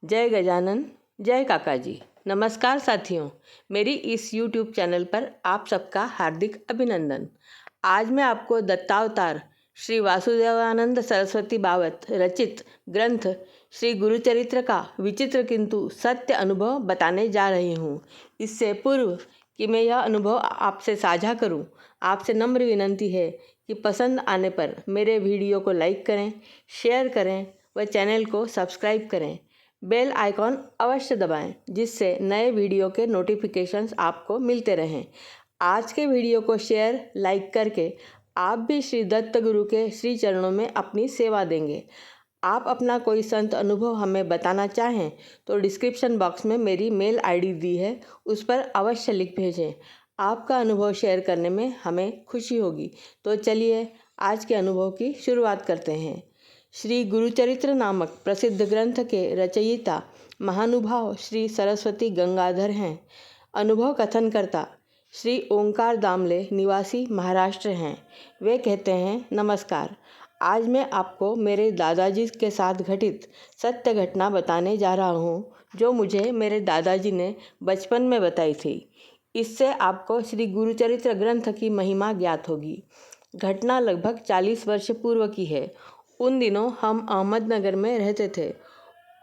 जय गजानन, जय काका जी। नमस्कार साथियों, मेरी इस YouTube चैनल पर आप सबका हार्दिक अभिनंदन। आज मैं आपको दत्तावतार श्री वासुदेवानंद सरस्वती बावत रचित ग्रंथ श्री गुरुचरित्र का विचित्र किंतु सत्य अनुभव बताने जा रही हूँ। इससे पूर्व कि मैं यह अनुभव आपसे साझा करूँ, आपसे नम्र विनंती है कि पसंद आने पर मेरे वीडियो को लाइक करें, शेयर करें व चैनल को सब्सक्राइब करें। बेल आइकॉन अवश्य दबाएं, जिससे नए वीडियो के नोटिफिकेशंस आपको मिलते रहें। आज के वीडियो को शेयर लाइक करके आप भी श्री दत्त गुरु के श्री चरणों में अपनी सेवा देंगे। आप अपना कोई संत अनुभव हमें बताना चाहें तो डिस्क्रिप्शन बॉक्स में मेरी मेल आईडी दी है, उस पर अवश्य लिख भेजें। आपका अनुभव शेयर करने में हमें खुशी होगी। तो चलिए आज के अनुभव की शुरुआत करते हैं। श्री गुरुचरित्र नामक प्रसिद्ध ग्रंथ के रचयिता महानुभाव श्री सरस्वती गंगाधर हैं। अनुभव कथन करता श्री ओंकार दामले निवासी महाराष्ट्र हैं। वे कहते हैं, नमस्कार। आज मैं आपको मेरे दादाजी के साथ घटित सत्य घटना बताने जा रहा हूँ, जो मुझे मेरे दादाजी ने बचपन में बताई थी। इससे आपको श्री गुरुचरित्र ग्रंथ की महिमा ज्ञात होगी। घटना लगभग 40 वर्ष पूर्व की है। उन दिनों हम अहमदनगर में रहते थे।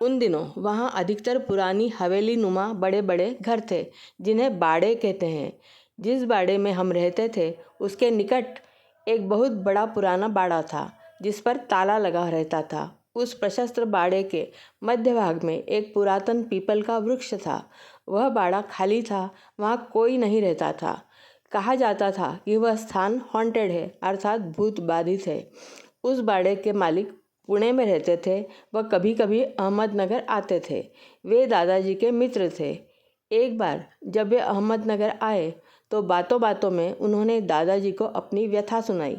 उन दिनों वहाँ अधिकतर पुरानी हवेली नुमा बड़े बड़े घर थे, जिन्हें बाड़े कहते हैं। जिस बाड़े में हम रहते थे उसके निकट एक बहुत बड़ा पुराना बाड़ा था, जिस पर ताला लगा रहता था। उस प्रशस्त बाड़े के मध्य भाग में एक पुरातन पीपल का वृक्ष था। वह बाड़ा खाली था, वहाँ कोई नहीं रहता था। कहा जाता था कि वह स्थान हॉन्टेड है, अर्थात भूत बाधित है। उस बाड़े के मालिक पुणे में रहते थे। वह कभी कभी अहमदनगर आते थे। वे दादाजी के मित्र थे। एक बार जब वे अहमदनगर आए तो बातों बातों में उन्होंने दादाजी को अपनी व्यथा सुनाई।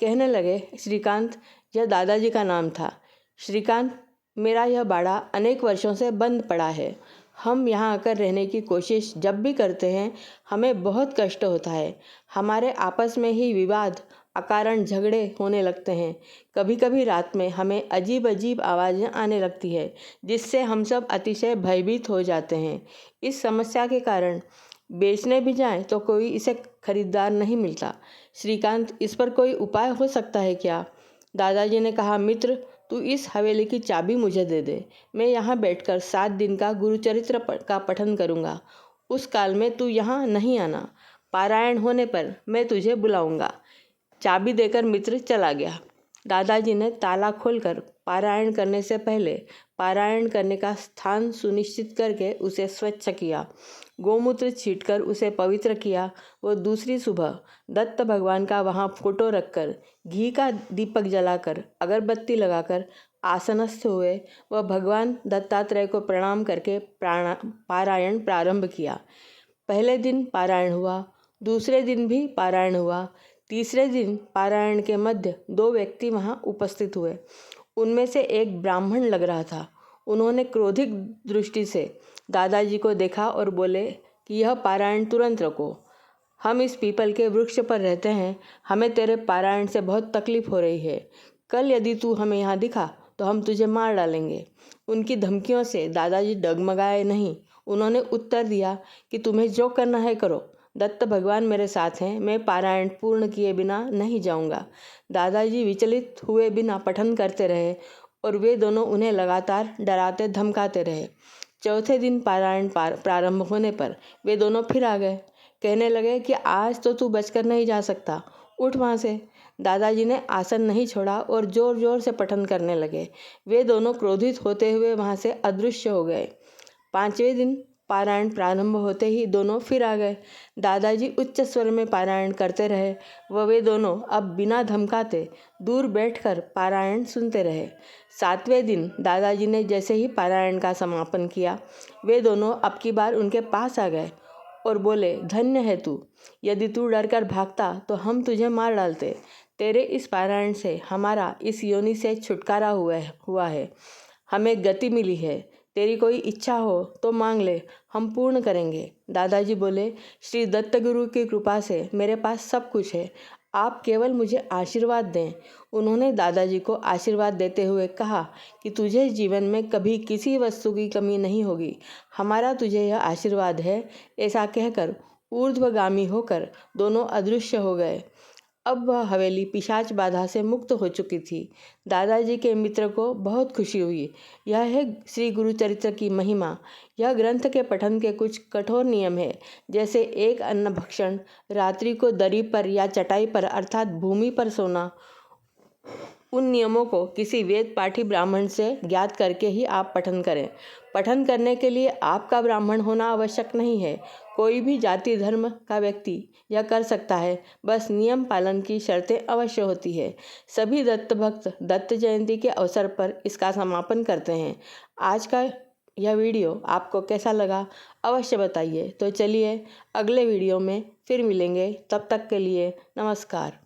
कहने लगे, श्रीकांत, यह दादाजी का नाम था, श्रीकांत, मेरा यह बाड़ा अनेक वर्षों से बंद पड़ा है। हम यहाँ आकर रहने की कोशिश जब भी करते हैं, हमें बहुत कष्ट होता है। हमारे आपस में ही विवाद, अकारण झगड़े होने लगते हैं। कभी कभी रात में हमें अजीब अजीब आवाज़ें आने लगती है, जिससे हम सब अतिशय भयभीत हो जाते हैं। इस समस्या के कारण बेचने भी जाएं तो कोई इसे खरीदार नहीं मिलता। श्रीकांत, इस पर कोई उपाय हो सकता है क्या? दादाजी ने कहा, मित्र, तू इस हवेली की चाबी मुझे दे दे। मैं यहाँ बैठकर 7 दिन का गुरुचरित्र का पठन करूँगा। उस काल में तू यहाँ नहीं आना। पारायण होने पर मैं तुझे बुलाऊँगा। चाबी देकर मित्र चला गया। दादाजी ने ताला खोलकर पारायण करने से पहले पारायण करने का स्थान सुनिश्चित करके उसे स्वच्छ किया, गोमूत्र छींटकर उसे पवित्र किया। वो दूसरी सुबह दत्त भगवान का वहाँ फोटो रखकर, घी का दीपक जलाकर, अगरबत्ती लगाकर आसनस्थ हुए। वह भगवान दत्तात्रेय को प्रणाम करके पारायण प्रारंभ किया। पहले दिन पारायण हुआ, दूसरे दिन भी पारायण हुआ, तीसरे दिन पारायण के मध्य 2 व्यक्ति वहाँ उपस्थित हुए। उनमें से एक ब्राह्मण लग रहा था। उन्होंने क्रोधित दृष्टि से दादाजी को देखा और बोले कि यह पारायण तुरंत रखो। हम इस पीपल के वृक्ष पर रहते हैं। हमें तेरे पारायण से बहुत तकलीफ हो रही है। कल यदि तू हमें यहाँ दिखा तो हम तुझे मार डालेंगे। उनकी धमकियों से दादाजी डगमगाए नहीं। उन्होंने उत्तर दिया कि तुम्हें जो करना है करो, दत्त भगवान मेरे साथ हैं, मैं पारायण पूर्ण किए बिना नहीं जाऊंगा। दादाजी विचलित हुए बिना पठन करते रहे और वे दोनों उन्हें लगातार डराते धमकाते रहे। चौथे दिन पारायण प्रारंभ होने पर वे दोनों फिर आ गए। कहने लगे कि आज तो तू बचकर नहीं जा सकता, उठ वहाँ से। दादाजी ने आसन नहीं छोड़ा और जोर जोर से पठन करने लगे। वे दोनों क्रोधित होते हुए वहाँ से अदृश्य हो गए। 5वें दिन पारायण प्रारंभ होते ही दोनों फिर आ गए। दादाजी उच्च स्वर में पारायण करते रहे। वे दोनों अब बिना धमकाते दूर बैठकर पारायण सुनते रहे। 7वें दिन दादाजी ने जैसे ही पारायण का समापन किया, वे दोनों अब की बार उनके पास आ गए और बोले, धन्य है तू। यदि तू डरकर भागता तो हम तुझे मार डालते। तेरे इस पारायण से हमारा इस योनि से छुटकारा हुआ है। हमें गति मिली है। तेरी कोई इच्छा हो तो मांग ले, हम पूर्ण करेंगे। दादाजी बोले, श्री दत्त गुरु की कृपा से मेरे पास सब कुछ है। आप केवल मुझे आशीर्वाद दें। उन्होंने दादाजी को आशीर्वाद देते हुए कहा कि तुझे जीवन में कभी किसी वस्तु की कमी नहीं होगी, हमारा तुझे यह आशीर्वाद है। ऐसा कहकर ऊर्ध्वगामी होकर दोनों अदृश्य हो गए। अब वह हवेली पिशाच बाधा से मुक्त हो चुकी थी। दादाजी के मित्र को बहुत खुशी हुई। यह है श्री गुरु चरित्र की महिमा। यह ग्रंथ के पठन के कुछ कठोर नियम है, जैसे एक अन्न भक्षण, रात्रि को दरी पर या चटाई पर अर्थात भूमि पर सोना। उन नियमों को किसी वेद पाठी ब्राह्मण से ज्ञात करके ही आप पठन करें। पठन करने के लिए आपका ब्राह्मण होना आवश्यक नहीं है, कोई भी जाति धर्म का व्यक्ति यह कर सकता है, बस नियम पालन की शर्तें अवश्य होती है। सभी दत्त भक्त दत्त जयंती के अवसर पर इसका समापन करते हैं। आज का यह वीडियो आपको कैसा लगा अवश्य बताइए। तो चलिए अगले वीडियो में फिर मिलेंगे, तब तक के लिए नमस्कार।